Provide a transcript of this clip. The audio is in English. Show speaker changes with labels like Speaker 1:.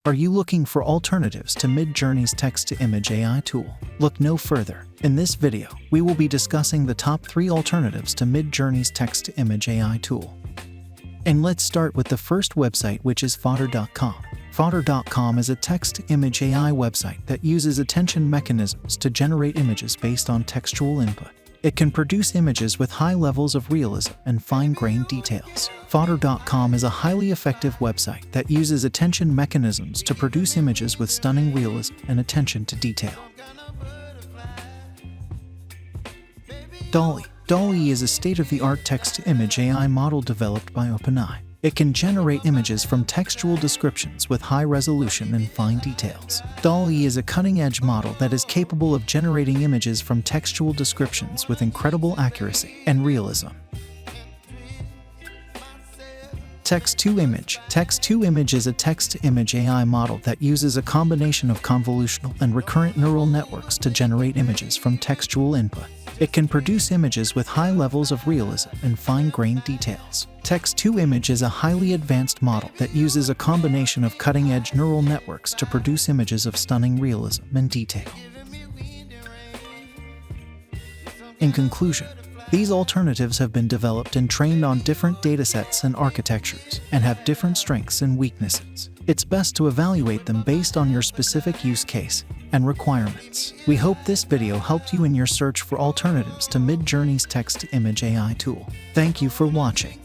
Speaker 1: Are you looking for alternatives to Midjourney's text-to-image AI tool? Look no further. In this video, we will be discussing the top 3 alternatives to Midjourney's text-to-image AI tool. And let's start with the first website, which is Fodder.com. Fodder.com is a text-to-image AI website that uses attention mechanisms to generate images based on textual input. It can produce images with high levels of realism and fine-grained details. Fodder.com is a highly effective website that uses attention mechanisms to produce images with stunning realism and attention to detail. dall-e. dall-e is a state-of-the-art text-to-image AI model developed by OpenAI. It can generate images from textual descriptions with high resolution and fine details. dall-e is a cutting-edge model that is capable of generating images from textual descriptions with incredible accuracy and realism. Text-to-image. Text-to-image is a text-to-image AI model that uses a combination of convolutional and recurrent neural networks to generate images from textual input. It can produce images with high levels of realism and fine-grained details. Text-to-image is a highly advanced model that uses a combination of cutting-edge neural networks to produce images of stunning realism and detail. In conclusion, these alternatives have been developed and trained on different datasets and architectures, and have different strengths and weaknesses. It's best to evaluate them based on your specific use case and requirements. We hope this video helped you in your search for alternatives to Midjourney's text-to-image AI tool. Thank you for watching.